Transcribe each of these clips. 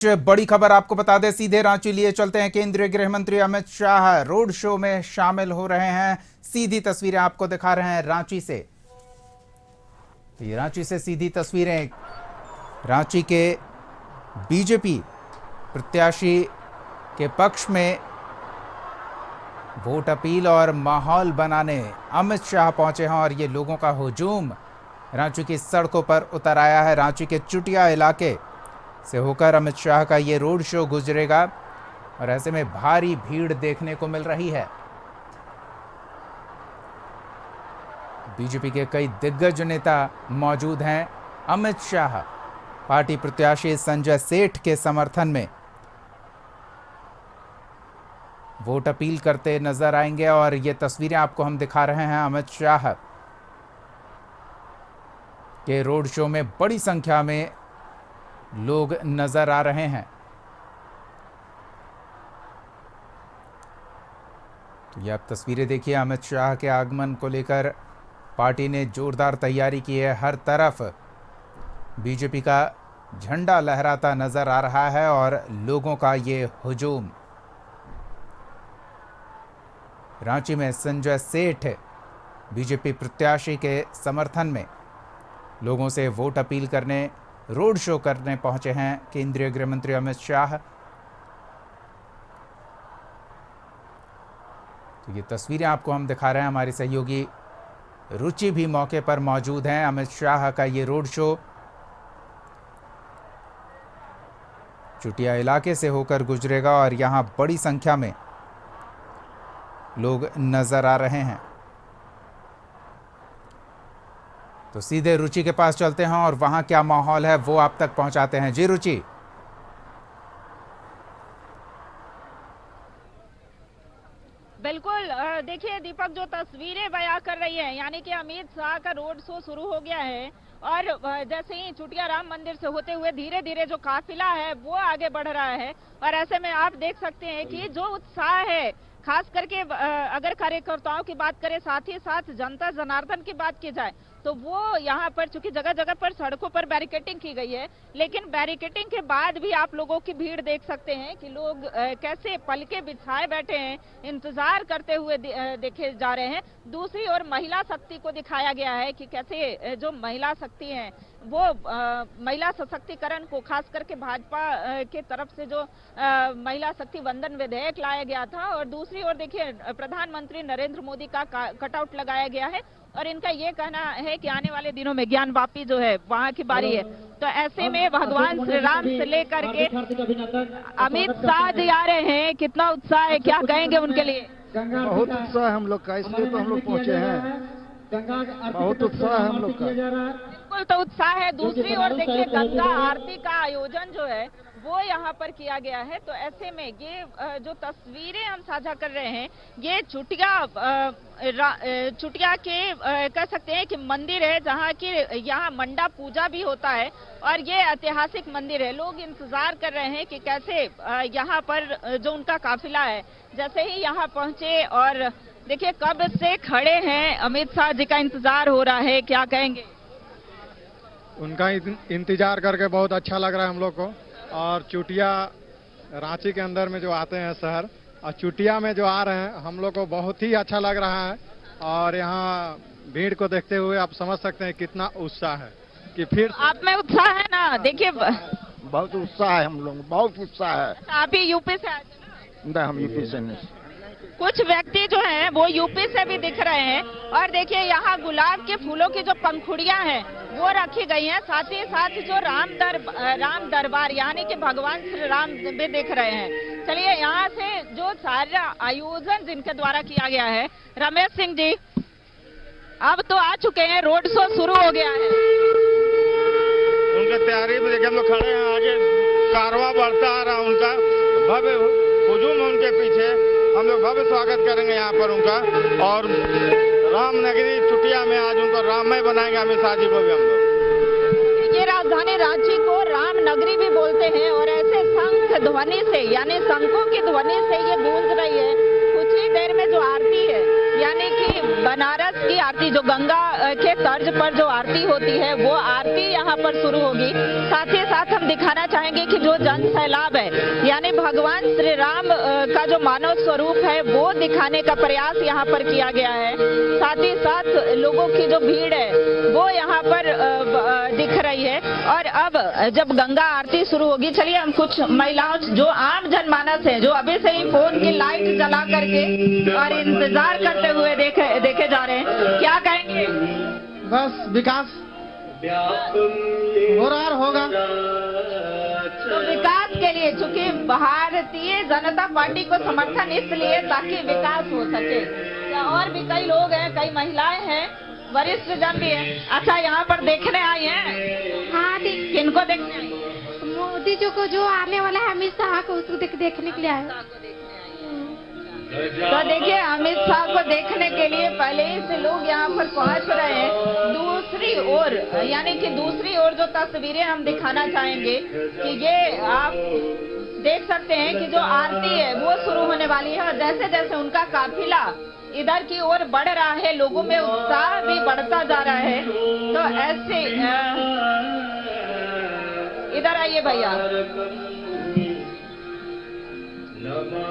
बड़ी खबर आपको बता दें, सीधे रांची लिए चलते हैं। केंद्रीय गृह मंत्री अमित शाह रोड शो में शामिल हो रहे हैं। सीधी तस्वीरें आपको दिखा रहे हैं रांची से। ये रांची से सीधी तस्वीरें रांची के बीजेपी प्रत्याशी के पक्ष में वोट अपील और माहौल बनाने अमित शाह पहुंचे हैं और ये लोगों का हुजूम रांची की सड़कों पर उतर आया है। रांची के चुटिया इलाके से होकर अमित शाह का ये रोड शो गुजरेगा और ऐसे में भारी भीड़ देखने को मिल रही है। बीजेपी के कई दिग्गज नेता मौजूद हैं। अमित शाह पार्टी प्रत्याशी संजय सेठ के समर्थन में वोट अपील करते नजर आएंगे और ये तस्वीरें आपको हम दिखा रहे हैं अमित शाह के रोड शो में बड़ी संख्या में लोग नजर आ रहे हैं। तो ये आप तस्वीरें देखिए, अमित शाह के आगमन को लेकर पार्टी ने जोरदार तैयारी की है। हर तरफ बीजेपी का झंडा लहराता नजर आ रहा है और लोगों का ये हुजूम। रांची में संजय सेठ बीजेपी प्रत्याशी के समर्थन में लोगों से वोट अपील करने, रोड शो करने पहुंचे हैं केंद्रीय गृह मंत्री अमित शाह। तो ये तस्वीरें आपको हम दिखा रहे हैं। हमारी सहयोगी रुचि भी मौके पर मौजूद हैं। अमित शाह का ये रोड शो चुटिया इलाके से होकर गुजरेगा और यहां बड़ी संख्या में लोग नजर आ रहे हैं। तो सीधे रुचि के पास चलते हैं और वहां क्या माहौल है वो आप तक पहुंचाते हैं। जी रुचि। बिल्कुल, देखिए दीपक, जो तस्वीरें बयां कर रही है, यानी कि अमित शाह का रोड शो शुरू हो गया है और जैसे ही चुटिया राम मंदिर से होते हुए धीरे धीरे जो काफिला है वो आगे बढ़ रहा है। और ऐसे में आप देख सकते हैं कि जो उत्साह है, खास करके अगर कार्यकर्ताओं की बात करें, साथ ही साथ जनता जनार्दन की बात की जाए, तो वो यहाँ पर चूंकि जगह जगह पर सड़कों पर बैरिकेडिंग की गई है, लेकिन बैरिकेडिंग के बाद भी आप लोगों की भीड़ देख सकते हैं कि लोग कैसे पलके बिछाए बैठे हैं, इंतजार करते हुए देखे जा रहे हैं। दूसरी ओर महिला शक्ति को दिखाया गया है कि कैसे जो महिला शक्ति है वो महिला सशक्तिकरण को, खास करके भाजपा के तरफ से जो महिला शक्ति वंदन विधेयक लाया गया था, और दूसरी ओर देखिए प्रधानमंत्री नरेंद्र मोदी का कटआउट लगाया गया है और इनका ये कहना है कि आने वाले दिनों में ज्ञान वापी जो है वहां की बारी है। तो ऐसे में भगवान श्री राम से लेकर के अमित शाह जी आ रहे हैं, कितना उत्साह है, क्या कहेंगे उनके लिए? बहुत उत्साह है हम लोग का, इसलिए तो हम लोग पहुंचे हैं। बहुत उत्साह है हम लोग का। बिल्कुल, तो उत्साह है। दूसरी ओर देखिए गंगा आरती का आयोजन जो है वो यहाँ पर किया गया है। तो ऐसे में ये जो तस्वीरें हम साझा कर रहे हैं, ये चुटिया के कह सकते हैं कि मंदिर है, जहाँ की यहाँ मंडा पूजा भी होता है और ये ऐतिहासिक मंदिर है। लोग इंतजार कर रहे हैं कि कैसे यहाँ पर जो उनका काफिला है जैसे ही यहाँ पहुंचे, और देखिए कब से खड़े हैं, अमित शाह जी का इंतजार हो रहा है, क्या कहेंगे? उनका इंतजार करके बहुत अच्छा लग रहा है हम लोग को। और चुटिया रांची के अंदर में जो आते हैं शहर, और चुटिया में जो आ रहे हैं, हम लोग को बहुत ही अच्छा लग रहा है। और यहाँ भीड़ को देखते हुए आप समझ सकते हैं कितना उत्साह है कि फिर आप में उत्साह है ना? देखिए बहुत उत्साह है, हम लोग बहुत उत्साह है। आप ही यूपी से आए थे ना? हम यूपी से नहीं। कुछ व्यक्ति जो हैं वो यूपी से भी दिख रहे हैं और देखिए यहाँ गुलाब के फूलों की जो पंखुड़ियां हैं वो रखी गई हैं। साथ ही साथ जो राम दरबार यानी कि भगवान श्री राम भी दिख रहे हैं। चलिए यहाँ से जो सारा आयोजन जिनके द्वारा किया गया है, रमेश सिंह जी अब तो आ चुके हैं, रोड शो शुरू हो गया है। उनका तैयारी में देखिए हम लोग खड़े हैं, आगे कारवां बढ़ता आ रहा उनका, भव्य हुजूम उनके पीछे। हम लोग भव्य स्वागत करेंगे यहाँ पर उनका, और रामनगरी चुटिया में आज उनको राममय बनाएंगे अमित शाह जी को भी हम लोग। ये राजधानी रांची को रामनगरी भी बोलते हैं और ऐसे शंख ध्वनि से, यानी शंखों की ध्वनि से ये गूंज रही है। कुछ ही देर में जो आरती है यानी कि बनारस की आरती जो गंगा के तर्ज पर जो आरती होती है वो आरती यहाँ पर शुरू होगी। साथ ही साथ हम दिखाना चाहेंगे कि जो जन सैलाब है यानी भगवान श्री राम का जो मानव स्वरूप है वो दिखाने का प्रयास यहाँ पर किया गया है। साथ ही साथ लोगों की जो भीड़ है वो यहाँ पर दिख रही है। और अब जब गंगा आरती शुरू होगी, चलिए हम कुछ महिलाओं जो आम जनमानस है जो अभी से ही फोन की लाइट जला करके और इंतजार करते हुए देखे जा रहे हैं, क्या कहेंगे? बस विकास हो रहा होगा। तो विकास के लिए, चूंकि भारतीय जनता पार्टी को समर्थन इसलिए ताकि विकास हो सके। और भी कई लोग हैं, कई महिलाएं हैं, वरिष्ठ जन भी है। अच्छा, यहाँ पर देखने आई हैं? हाँ, किनको देखने आई? मोदी जी को जो आने वाला है अमित शाह को, उसको देखने के लिए आए। तो देखिए, अमित शाह को देखने के लिए पहले ही से लोग यहाँ पर पहुंच रहे हैं। दूसरी ओर यानी कि दूसरी ओर जो तस्वीरें हम दिखाना चाहेंगे कि ये आप देख सकते हैं कि जो आरती है वो शुरू होने वाली है। और जैसे जैसे उनका काफिला इधर की ओर बढ़ रहा है, लोगों में उत्साह भी बढ़ता जा रहा है। तो ऐसे इधर आइए भैया।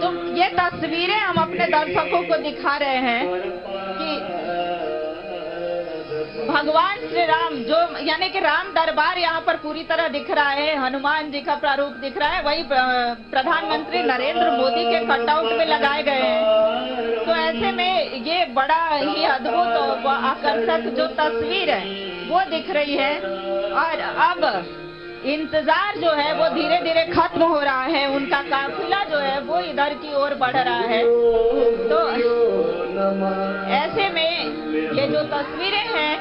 तो ये तस्वीरें हम अपने दर्शकों को दिखा रहे हैं कि भगवान श्री राम जो यानी कि राम दरबार यहाँ पर पूरी तरह दिख रहा है, हनुमान जी का प्रारूप दिख रहा है, वही प्रधानमंत्री नरेंद्र मोदी के कटआउट में लगाए गए हैं। तो ऐसे में ये बड़ा ही अद्भुत और आकर्षक जो तस्वीर है वो दिख रही है। और अब इंतजार जो है वो धीरे धीरे खत्म हो रहा है, उनका काफिला जो है वो इधर की ओर बढ़ रहा है। तो ऐसे में ये जो तस्वीरें हैं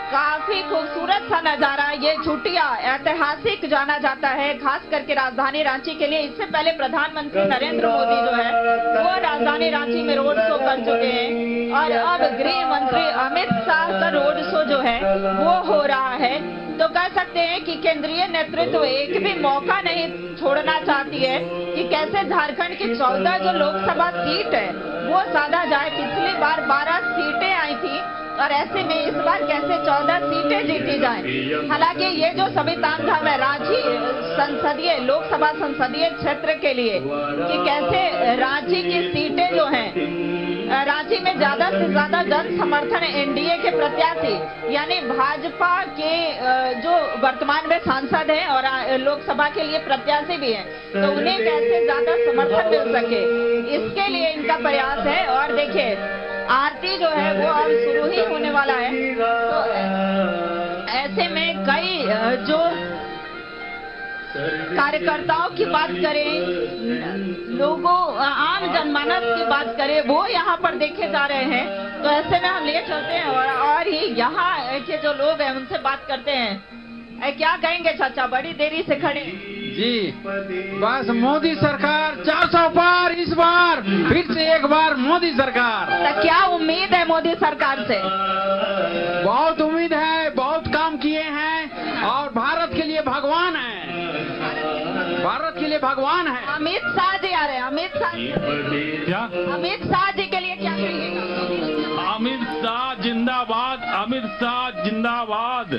काफी खूबसूरत सा नजारा। ये छुट्टियां ऐतिहासिक जाना जाता है, खास करके राजधानी रांची के लिए। इससे पहले प्रधानमंत्री नरेंद्र मोदी जो है वो राजधानी रांची में रोड शो कर चुके हैं और अब गृह मंत्री अमित शाह का रोड शो जो है वो हो रहा है। तो कह सकते हैं कि केंद्रीय नेतृत्व एक भी मौका नहीं छोड़ना चाहती है कि कैसे झारखंड की 14 जो लोकसभा सीट है वो साधा जाए। पिछली बार 12 सीटें आई थी और ऐसे में इस बार कैसे 14 सीटें जीती जाएं। हालांकि ये जो सभी तामझाम है रांची संसदीय लोकसभा संसदीय क्षेत्र के लिए कि कैसे रांची की सीटें जो हैं, रांची में ज्यादा से ज्यादा जन समर्थन एनडीए के प्रत्याशी यानी भाजपा के जो वर्तमान में सांसद हैं और लोकसभा के लिए प्रत्याशी भी हैं, तो उन्हें कैसे ज्यादा समर्थन मिल सके इसके लिए इनका प्रयास है। और देखिए आरती जो है वो अब शुरू ही होने वाला है। तो ऐसे में कई जो कार्यकर्ताओं की बात करें, लोगों आम जनमानस की बात करें, वो यहाँ पर देखे जा रहे हैं। तो ऐसे में हम ले चलते हैं और ही यहाँ के जो लोग हैं उनसे बात करते हैं। क्या कहेंगे चाचा, बड़ी देरी से खड़े? जी बस मोदी सरकार 400 पार, इस बार फिर से एक बार मोदी सरकार। तो क्या उम्मीद है मोदी सरकार से? बहुत उम्मीद है, बहुत काम किए हैं और भारत के लिए भगवान है, भारत के लिए भगवान है। अमित शाह जी आ रहे हैं, अमित शाह क्या? अमित शाह जी के लिए क्या कहेंगे? अमित शाह जिंदाबाद, अमित शाह जिंदाबाद,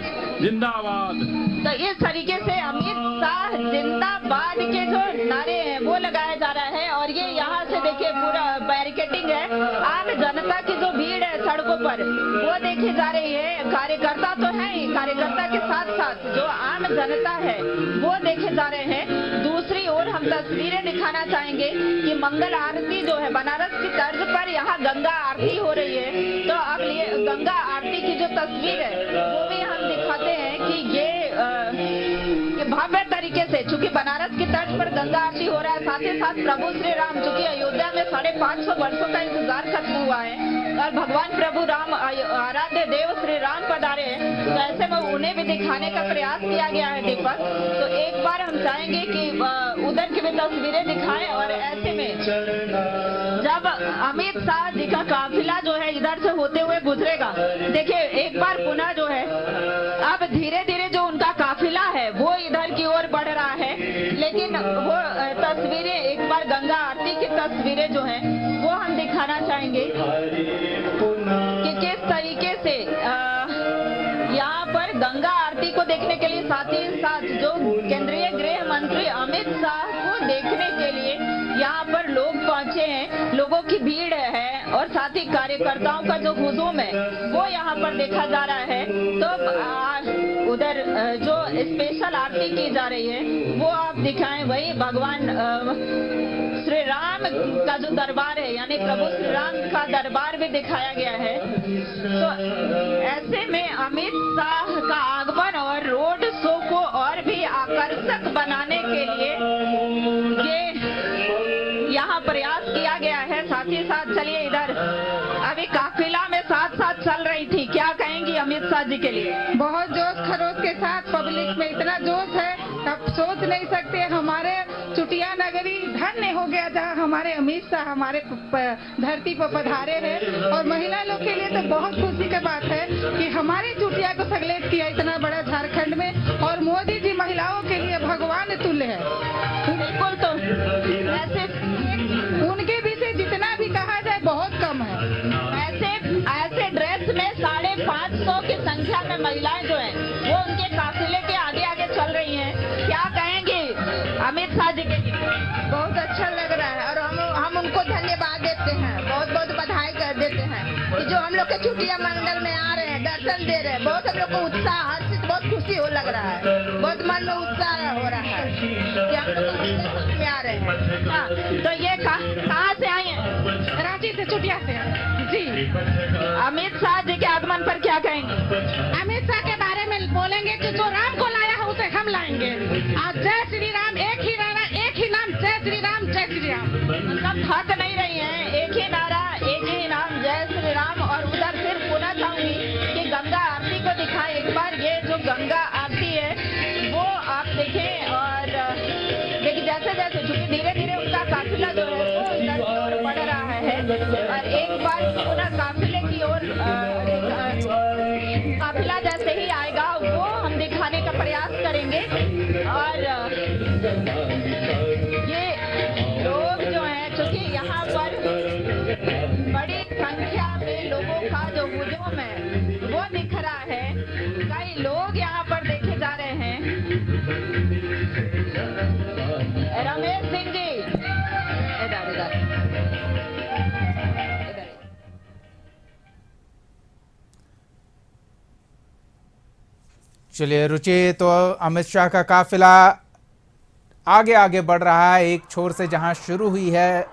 जिंदाबाद। तो इस तरीके से अमित शाह जिंदाबाद के जो नारे हैं वो लगाया जा रहा है। और ये यहाँ से देखिए पूरा बैरिकेडिंग है, आम जनता की जो भीड़ है सड़कों पर वो देखी जा रही है। कार्यकर्ता तो है ही, कार्यकर्ता के साथ साथ जो आम जनता है वो देखे जा रहे हैं। दूसरी ओर हम तस्वीरें दिखाना चाहेंगे कि मंगल आरती जो है बनारस की तर्ज पर यहाँ गंगा आरती हो रही है। तो अब ये गंगा आरती की जो तस्वीर है वो भी हम दिखाते हैं कि ये भव्य तरीके से, चूंकि बनारस की तर्ज पर गंगा आरती हो रहा है, साथ ही साथ प्रभु श्री राम चूंकि अयोध्या में 550 वर्षों का इंतजार खत्म हुआ है और भगवान प्रभु राम आराध्य देव श्री राम पधारे हैं। तो ऐसे में उन्हें भी दिखाने का प्रयास किया गया है दीपक। तो एक बार हम चाहेंगे कि उधर की भी तस्वीरें दिखाएं। और ऐसे में जब अमित शाह जी का काफिला जो है इधर से होते हुए गुजरेगा, देखिए एक बार पुनः जो है अब धीरे धीरे जो उनका काफिला है वो इधर की ओर बढ़ रहा है। लेकिन वो तस्वीरें एक बार गंगा आरती की तस्वीरें जो हैं वो हम दिखा दिखाना चाहेंगे कि किस तरीके से यहाँ पर गंगा आरती को देखने के लिए साथ ही साथ जो केंद्रीय गृह मंत्री अमित शाह को देखने के लिए यहाँ पर लोग पहुंचे हैं, लोगों की भीड़ है और साथ ही कार्यकर्ताओं का जो हुजूम है वो यहाँ पर देखा जा रहा है। तो उधर जो स्पेशल आरती की जा रही है वो आप दिखाएं, वही भगवान श्री राम का जो दरबार है यानी प्रभु श्री राम का दरबार भी दिखाया गया है। तो ऐसे में अमित शाह का आगमन और रोड शो को और भी आकर्षक बनाने के लिए ये यहाँ प्रयास किया गया है। साथ ही साथ चलिए इधर अभी काफिला में साथ साथ चल रही थी, क्या कहेंगी अमित शाह जी के लिए? बहुत जोश खरोश के साथ पब्लिक में इतना जोश है, आप सोच नहीं सकते। हमारे चुटिया नगरी धन्य हो गया जहाँ हमारे अमित शाह हमारे धरती पर पधारे हैं। और महिला लोग के लिए तो बहुत खुशी की बात है कि हमारे चुटिया को सगलेट किया इतना बड़ा झारखंड में। और मोदी जी महिलाओं के लिए भगवान तुल्य है। बिल्कुल, तो ऐसे उनके विषय जितना भी कहा जाए बहुत कम है। ऐसे ड्रेस में 550 की संख्या में महिलाएं जो हैं वो उनके काफिले के आगे आगे चल रही हैं। क्या कहेंगे अमित शाह जी के? बहुत अच्छा लग रहा है और हम उनको धन्यवाद देते हैं, बहुत बहुत बधाई कर देते हैं कि जो हम लोग के चुटिया मंडल में आ रहे हैं, दर्शन दे रहे हैं। बहुत हम लोग को उत्साह, हर्षित, बहुत खुशी हो लग रहा है, बहुत मन में उत्साह हो रहा है कि हम लोग में आ रहे हैं। हाँ, तो ये कहाँ से आई हैं? रांची से, चुटिया से जी। अमित शाह जी के आगमन पर क्या कहेंगे? अमित शाह के बारे में बोलेंगे कि जो राम को लाया है उसे हम लाएंगे। आज जय श्री राम, एक ही नारा, एक ही नाम, जय श्री राम, जय श्री राम। मतलब थक नहीं रही हैं, एक ही नारा, एक ही नाम, जय श्री राम। और उधर फिर पुनः चाहूंगी कि गंगा आरती को दिखाएं एक बार। ये जो गंगा आरती है वो आप देखें और देखिए जैसे जैसे चूंकि धीरे धीरे उनका काफिला जो है वो उधर की ओर बढ़ रहा है। और एक बार पुनः काफिले की ओर काफिला जैसे ही आएगा वो हम दिखाने का प्रयास करेंगे। और ये लोग जो हैं चूंकि यहाँ पर बड़ी संख्या में लोगों का जो हुजूम है वो दिख रहा है। कई लोग यहाँ पर देखे जा रहे हैं। रमेश सिंह जी इधर इधर चलिए रुचि, तो अमित शाह का काफिला आगे आगे बढ़ रहा है। एक छोर से जहां शुरू हुई है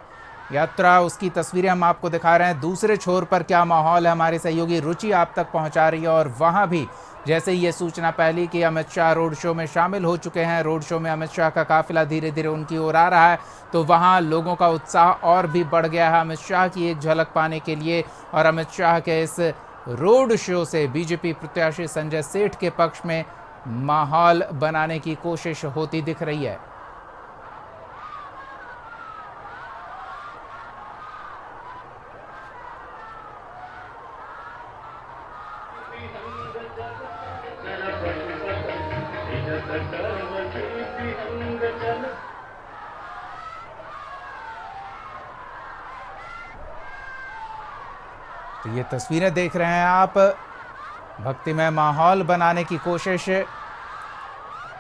यात्रा उसकी तस्वीरें हम आपको दिखा रहे हैं। दूसरे छोर पर क्या माहौल है, हमारी सहयोगी रुचि आप तक पहुंचा रही है। और वहां भी जैसे ही ये सूचना पहली कि अमित शाह रोड शो में शामिल हो चुके हैं, रोड शो में अमित शाह का काफिला धीरे धीरे उनकी ओर आ रहा है, तो वहां लोगों का उत्साह और भी बढ़ गया है अमित शाह की एक झलक पाने के लिए। और अमित शाह के इस रोड शो से बीजेपी प्रत्याशी संजय सेठ के पक्ष में माहौल बनाने की कोशिश होती दिख रही है। तो ये तस्वीरें देख रहे हैं आप, भक्तिमय माहौल बनाने की कोशिश।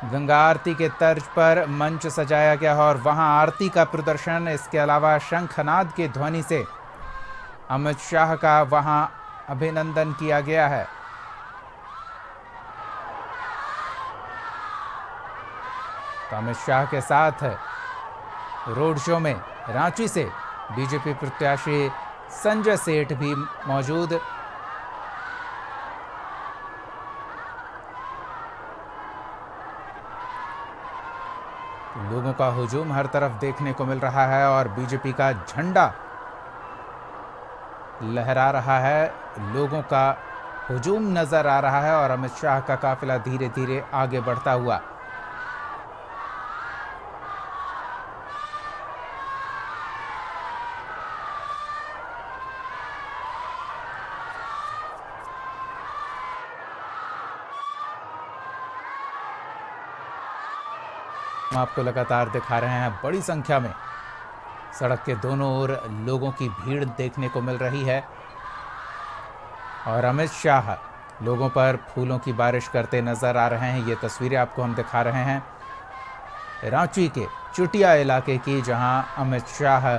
गंगा आरती के तर्ज पर मंच सजाया गया है और वहां आरती का प्रदर्शन, इसके अलावा शंखनाद के ध्वनि से अमित शाह का वहां अभिनंदन किया गया है। तो अमित शाह के साथ रोड शो में रांची से बीजेपी प्रत्याशी संजय सेठ भी मौजूद। लोगों का हुजूम हर तरफ देखने को मिल रहा है और बीजेपी का झंडा लहरा रहा है, लोगों का हुजूम नजर आ रहा है और अमित शाह का काफिला धीरे धीरे आगे बढ़ता हुआ। हम आपको लगातार दिखा रहे हैं बड़ी संख्या में सड़क के दोनों ओर लोगों की भीड़ देखने को मिल रही है और अमित शाह लोगों पर फूलों की बारिश करते नजर आ रहे हैं। ये तस्वीरें आपको हम दिखा रहे हैं रांची के चुटिया इलाके की, जहां अमित शाह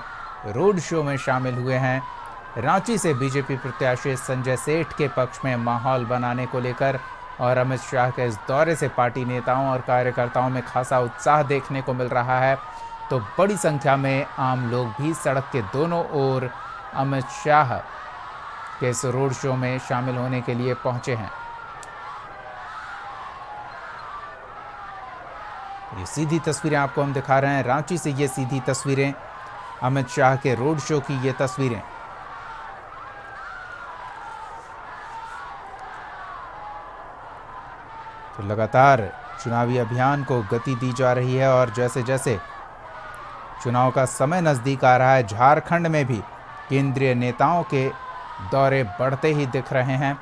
रोड शो में शामिल हुए हैं। रांची से बीजेपी प्रत्याशी संजय सेठ के पक्ष में माहौल बनाने को लेकर और अमित शाह के इस दौरे से पार्टी नेताओं और कार्यकर्ताओं में खासा उत्साह देखने को मिल रहा है। तो बड़ी संख्या में आम लोग भी सड़क के दोनों ओर अमित शाह के इस रोड शो में शामिल होने के लिए पहुंचे हैं। ये सीधी तस्वीरें आपको हम दिखा रहे हैं रांची से, ये सीधी तस्वीरें अमित शाह के रोड शो की, ये तस्वीरें। तो लगातार चुनावी अभियान को गति दी जा रही है और जैसे जैसे चुनाव का समय नजदीक आ रहा है, झारखंड में भी केंद्रीय नेताओं के दौरे बढ़ते ही दिख रहे हैं।